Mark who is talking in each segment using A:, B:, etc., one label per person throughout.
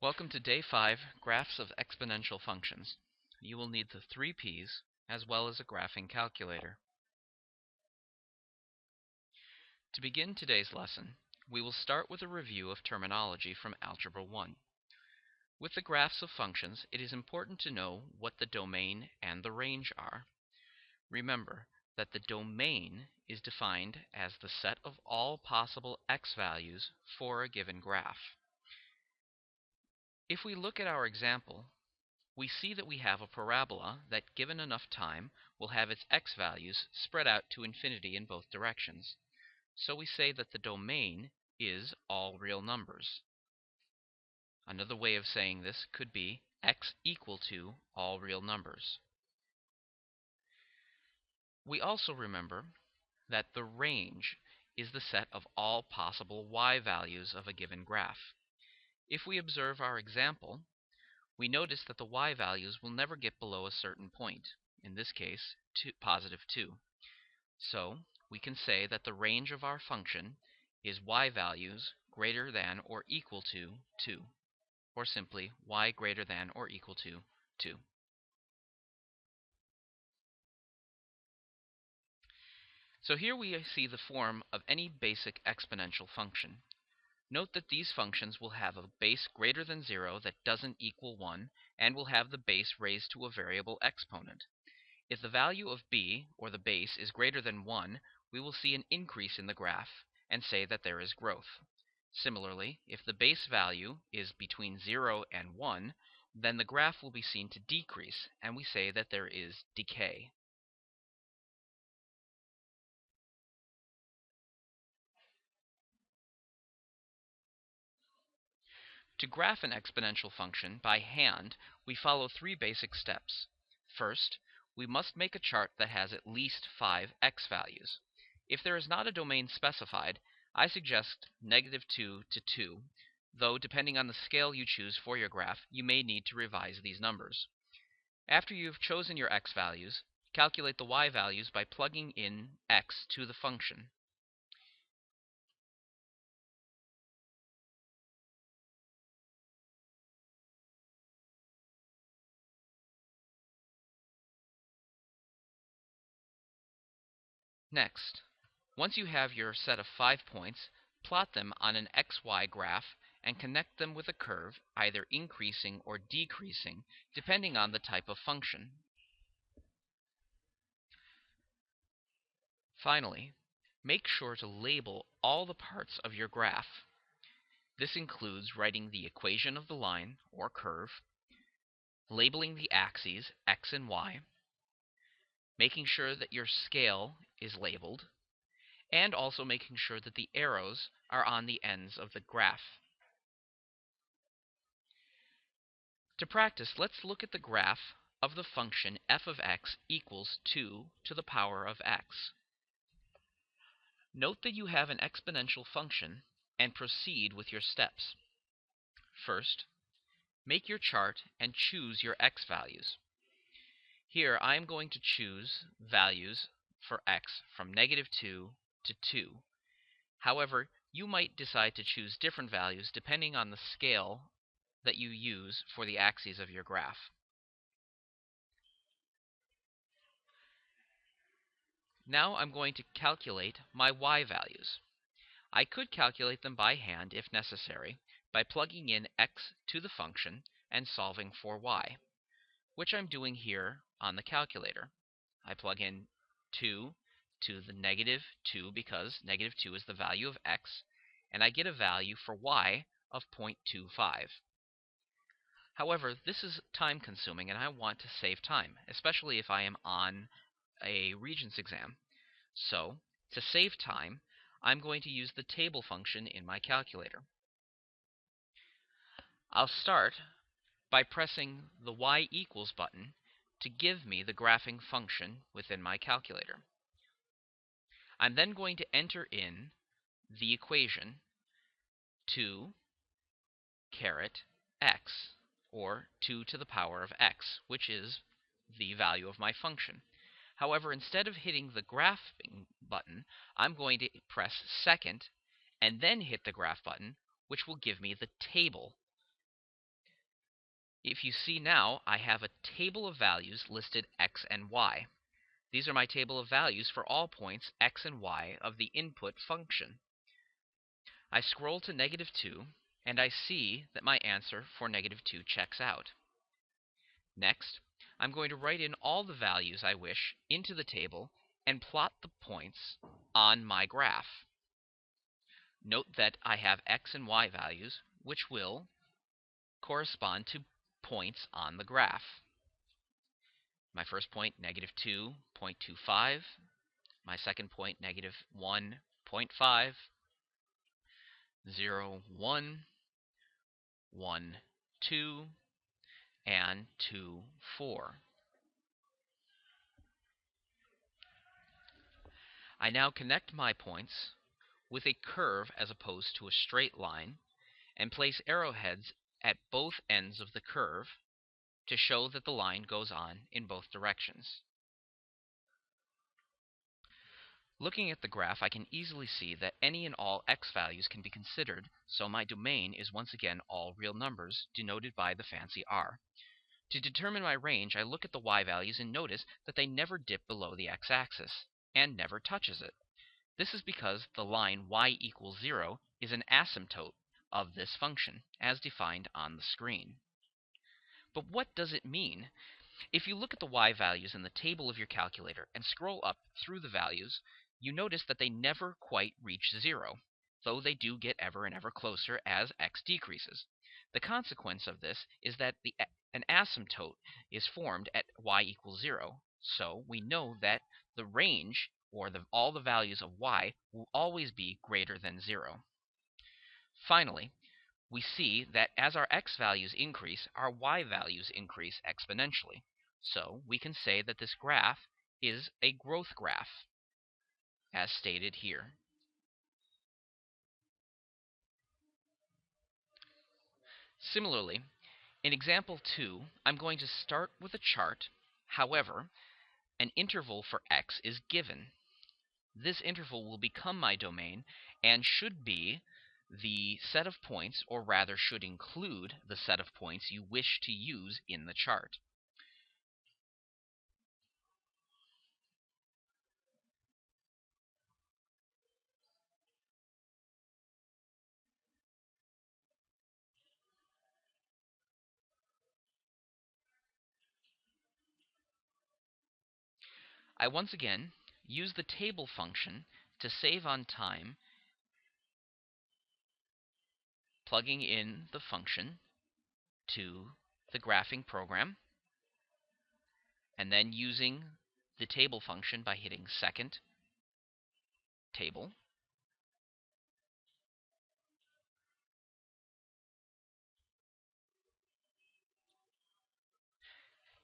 A: Welcome to Day 5, Graphs of Exponential Functions. You will need the 3 P's as well as a graphing calculator. To begin today's lesson, we will start with a review of terminology from Algebra 1. With the graphs of functions, it is important to know what the domain and the range are. Remember that the domain is defined as the set of all possible x values for a given graph. If we look at our example, we see that we have a parabola that, given enough time, will have its x values spread out to infinity in both directions. So we say that the domain is all real numbers. Another way of saying this could be x equal to all real numbers. We also remember that the range is the set of all possible y values of a given graph. If we observe our example, we notice that the y values will never get below a certain point, in this case, positive 2. So we can say that the range of our function is y values greater than or equal to 2, or simply y greater than or equal to 2. So here we see the form of any basic exponential function. Note that these functions will have a base greater than 0 that doesn't equal 1, and will have the base raised to a variable exponent. If the value of b, or the base, is greater than 1, we will see an increase in the graph and say that there is growth. Similarly, if the base value is between 0 and 1, then the graph will be seen to decrease, and we say that there is decay. To graph an exponential function by hand, we follow 3 basic steps. First, we must make a chart that has at least 5 x values. If there is not a domain specified, I suggest -2 to 2, though depending on the scale you choose for your graph, you may need to revise these numbers. After you have chosen your x values, calculate the y values by plugging in x to the function. Next, once you have your set of 5 points, plot them on an xy graph and connect them with a curve, either increasing or decreasing, depending on the type of function. Finally, make sure to label all the parts of your graph. This includes writing the equation of the line or curve, labeling the axes x and y, making sure that your scale is labeled, and also making sure that the arrows are on the ends of the graph. To practice, let's look at the graph of the function f of x equals 2 to the power of x. Note that you have an exponential function and proceed with your steps. First, make your chart and choose your x values. Here I am going to choose values for x from -2 to 2. However, you might decide to choose different values depending on the scale that you use for the axes of your graph. Now I'm going to calculate my y values. I could calculate them by hand if necessary by plugging in x to the function and solving for y, which I'm doing here on the calculator. I plug in 2 to the -2 because -2 is the value of x, and I get a value for y of 0.25. However, this is time consuming and I want to save time, especially if I am on a Regents exam. So, to save time, I'm going to use the table function in my calculator. I'll start by pressing the y equals button to give me the graphing function within my calculator. I'm then going to enter in the equation 2 caret x, or 2 to the power of x, which is the value of my function. However, instead of hitting the graphing button, I'm going to press second and then hit the graph button, which will give me the table. If you see now, I have a table of values listed x and y. These are my table of values for all points x and y of the input function. I scroll to -2, and I see that my answer for -2 checks out. Next, I'm going to write in all the values I wish into the table and plot the points on my graph. Note that I have x and y values, which will correspond to points on the graph. My first point, -2.25. My second point, -1.5. 0, 1, 1, 2, and 2, 4. I now connect my points with a curve as opposed to a straight line, and place arrowheads at both ends of the curve to show that the line goes on in both directions. Looking at the graph, I can easily see that any and all x values can be considered, so my domain is once again all real numbers, denoted by the fancy r. To determine my range, I look at the y values and notice that they never dip below the x-axis, and never touches it. This is because the line y equals 0 is an asymptote of this function, as defined on the screen. But what does it mean? If you look at the y values in the table of your calculator and scroll up through the values, you notice that they never quite reach 0, though they do get ever and ever closer as x decreases. The consequence of this is that an asymptote is formed at y equals 0, so we know that the range, or all the values of y, will always be greater than 0. Finally, we see that as our x values increase, our y values increase exponentially. So we can say that this graph is a growth graph, as stated here. Similarly, in example 2, I'm going to start with a chart. However, an interval for x is given. This interval will become my domain and should be the set of points, or rather should include the set of points you wish to use in the chart. I once again use the table function to save on time, plugging in the function to the graphing program, and then using the table function by hitting second table,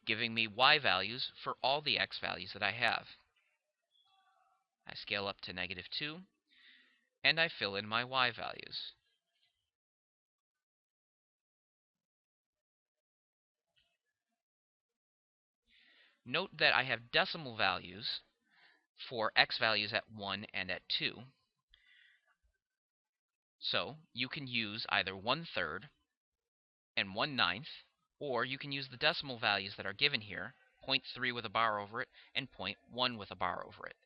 A: giving me y values for all the x values that I have. I scale up to -2, and I fill in my y values. Note that I have decimal values for x values at 1 and at 2. So you can use either 1/3 and 1/9, or you can use the decimal values that are given here, 0.3 with a bar over it and 0.1 with a bar over it.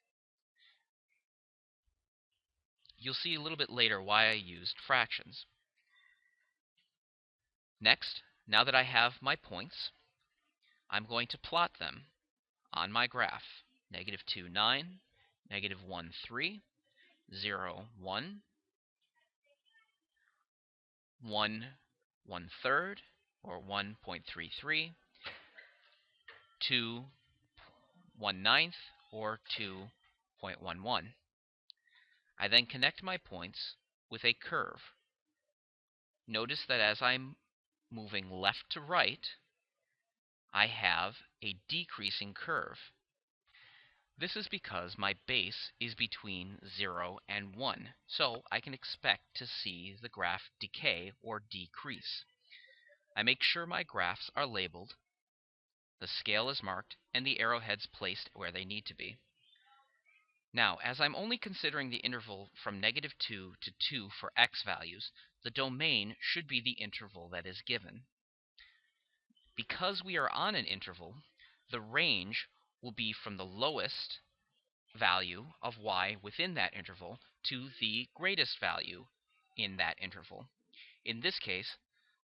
A: You'll see a little bit later why I used fractions. Next, now that I have my points, I'm going to plot them on my graph. -2, 9, -1, 3, 0, 1, 1, 1/3, or 1.33, 2, 1/9, or 2.11. I then connect my points with a curve. Notice that as I'm moving left to right, I have a decreasing curve. This is because my base is between 0 and 1, so I can expect to see the graph decay or decrease. I make sure my graphs are labeled, the scale is marked, and the arrowheads placed where they need to be. Now, as I'm only considering the interval from -2 to 2 for x values, the domain should be the interval that is given. Because we are on an interval, the range will be from the lowest value of y within that interval to the greatest value in that interval. In this case,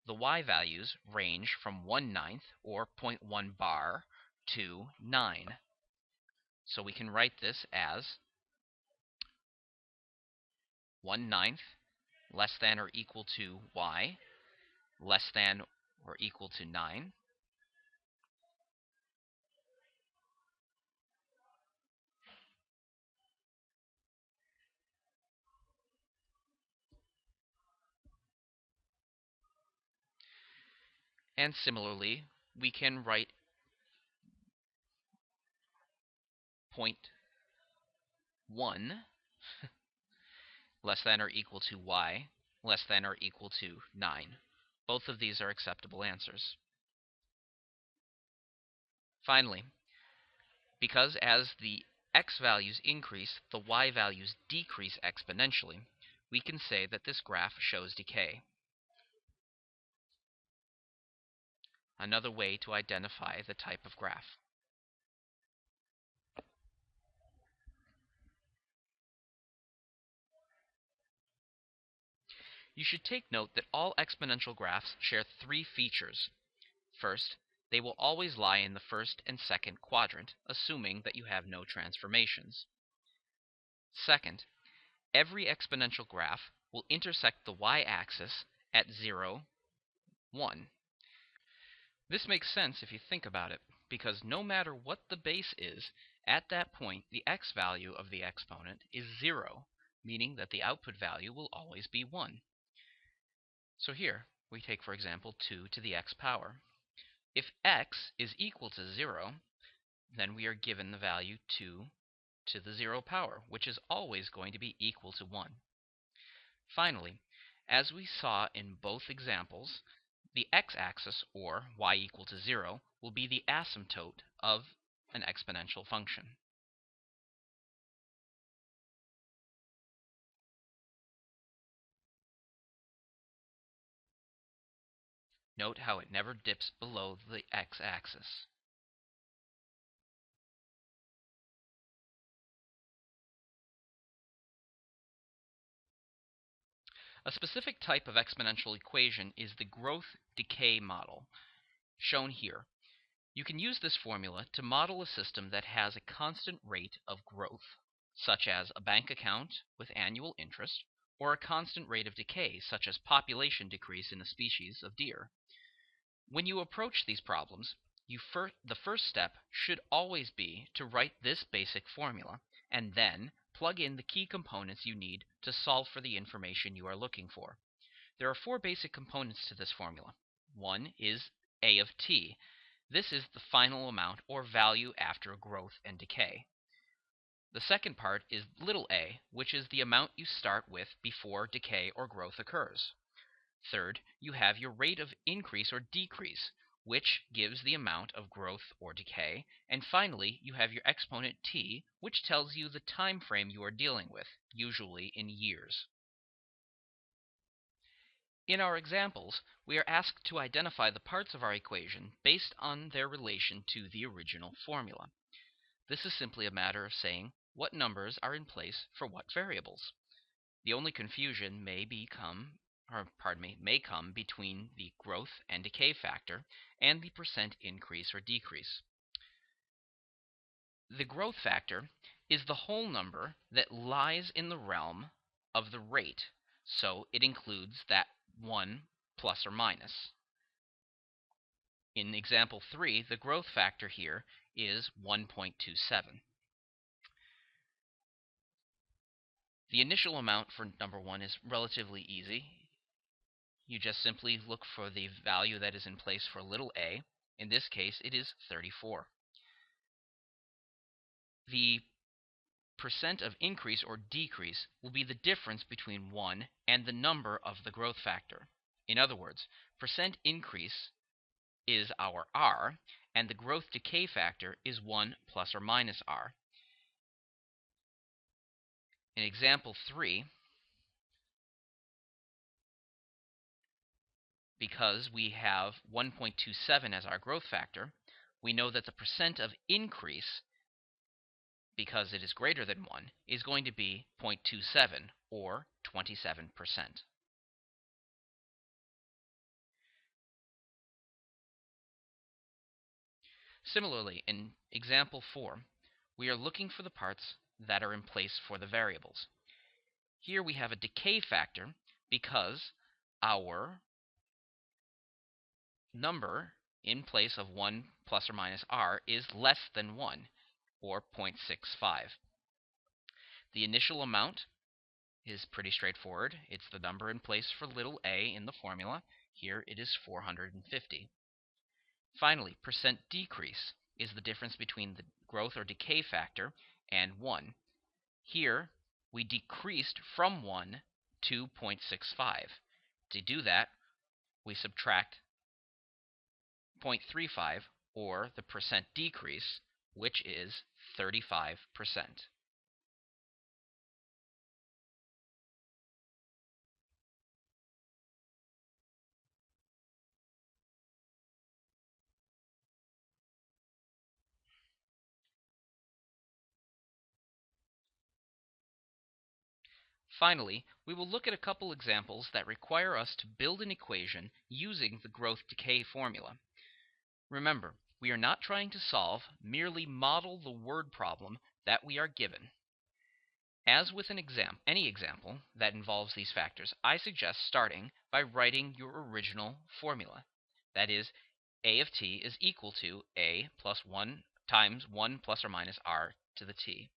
A: the y values range from 1/9 or 0.1 bar to 9. So we can write this as 1/9 less than or equal to y less than or equal to 9. And similarly, we can write 0.1 less than or equal to y less than or equal to 9. Both of these are acceptable answers. Finally, because as the x values increase, the y values decrease exponentially, we can say that this graph shows decay. Another way to identify the type of graph. You should take note that all exponential graphs share three features. First, they will always lie in the first and second quadrant, assuming that you have no transformations. Second, every exponential graph will intersect the y-axis at 0, 1. This makes sense if you think about it, because no matter what the base is, at that point the x value of the exponent is 0, meaning that the output value will always be 1. So here, we take for example 2 to the x power. If x is equal to 0, then we are given the value 2 to the 0 power, which is always going to be equal to 1. Finally, as we saw in both examples, the x-axis, or y equal to 0, will be the asymptote of an exponential function. Note how it never dips below the x-axis. A specific type of exponential equation is the growth-decay model, shown here. You can use this formula to model a system that has a constant rate of growth, such as a bank account with annual interest, or a constant rate of decay, such as population decrease in a species of deer. When you approach these problems, the first step should always be to write this basic formula, and then plug in the key components you need to solve for the information you are looking for. There are four basic components to this formula. One is a of t. This is the final amount or value after growth and decay. The second part is little a, which is the amount you start with before decay or growth occurs. Third, you have your rate of increase or decrease, which gives the amount of growth or decay. And finally, you have your exponent t, which tells you the time frame you are dealing with, usually in years. In our examples, we are asked to identify the parts of our equation based on their relation to the original formula. This is simply a matter of saying what numbers are in place for what variables. The only confusion may come between the growth and decay factor and the percent increase or decrease. The growth factor is the whole number that lies in the realm of the rate, so it includes that 1 plus or minus. In example 3, the growth factor here is 1.27. The initial amount for number 1 is relatively easy. You just simply look for the value that is in place for little a. In this case, it is 34. The percent of increase or decrease will be the difference between 1 and the number of the growth factor. In other words, percent increase is our r, and the growth decay factor is 1 plus or minus r. In example 3, because we have 1.27 as our growth factor, we know that the percent of increase, because it is greater than 1, is going to be 0.27, or 27%. Similarly, in example 4, we are looking for the parts that are in place for the variables. Here we have a decay factor because our number in place of 1 plus or minus r is less than 1, or 0.65. The initial amount is pretty straightforward. It's the number in place for little a in the formula. Here it is 450. Finally, percent decrease is the difference between the growth or decay factor and 1. Here, we decreased from 1 to 0.65. To do that, we subtract 0.35, or the percent decrease, which is 35%. Finally, we will look at a couple examples that require us to build an equation using the growth-decay formula. Remember, we are not trying to solve, merely model the word problem that we are given. As with any example that involves these factors, I suggest starting by writing your original formula. That is, a of t is equal to a plus 1 times 1 plus or minus r to the t.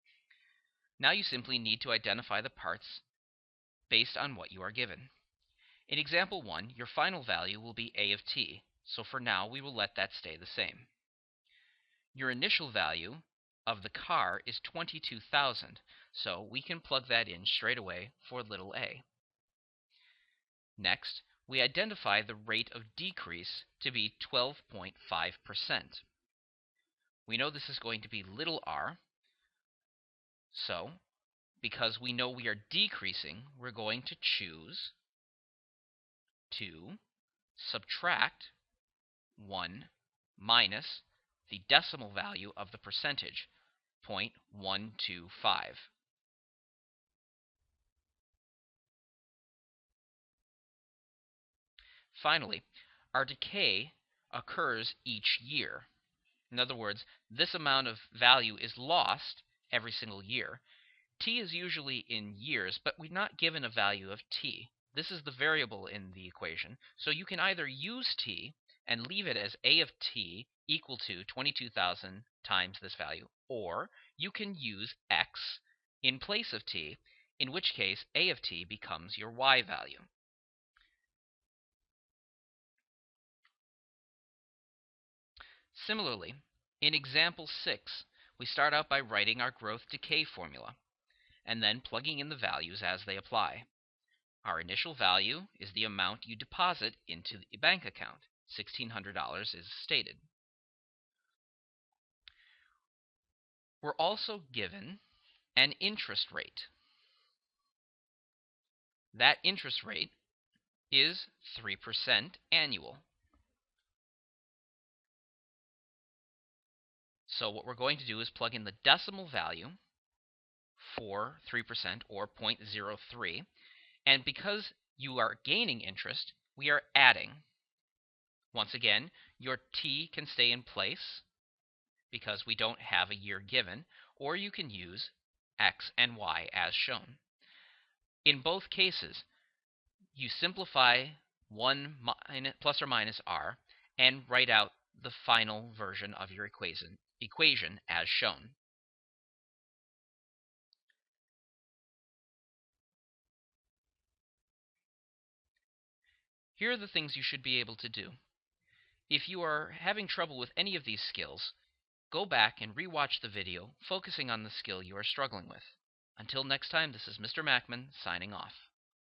A: Now you simply need to identify the parts based on what you are given. In example 1, your final value will be a of t, so for now we will let that stay the same. Your initial value of the car is 22,000, so we can plug that in straight away for little a. Next, we identify the rate of decrease to be 12.5%. We know this is going to be little r, so because we know we are decreasing, we're going to choose to subtract 1 minus the decimal value of the percentage, 0.125. Finally, our decay occurs each year. In other words, this amount of value is lost every single year. T is usually in years, but we're not given a value of t. This is the variable in the equation, so you can either use t and leave it as a of t equal to 22,000 times this value, or you can use x in place of t, in which case a of t becomes your y value. Similarly, in example 6, we start out by writing our growth-decay formula, and then plugging in the values as they apply. Our initial value is the amount you deposit into the bank account. $1,600 is stated. We're also given an interest rate. That interest rate is 3% annual. So what we're going to do is plug in the decimal value for 3%, or 0.03, and because you are gaining interest, we are adding. Once again, your t can stay in place because we don't have a year given, or you can use x and y as shown. In both cases, you simplify 1 plus or minus r and write out the final version of your equation as shown. Here are the things you should be able to do. If you are having trouble with any of these skills, go back and rewatch the video focusing on the skill you are struggling with. Until next time, this is Mr. Mackman signing off.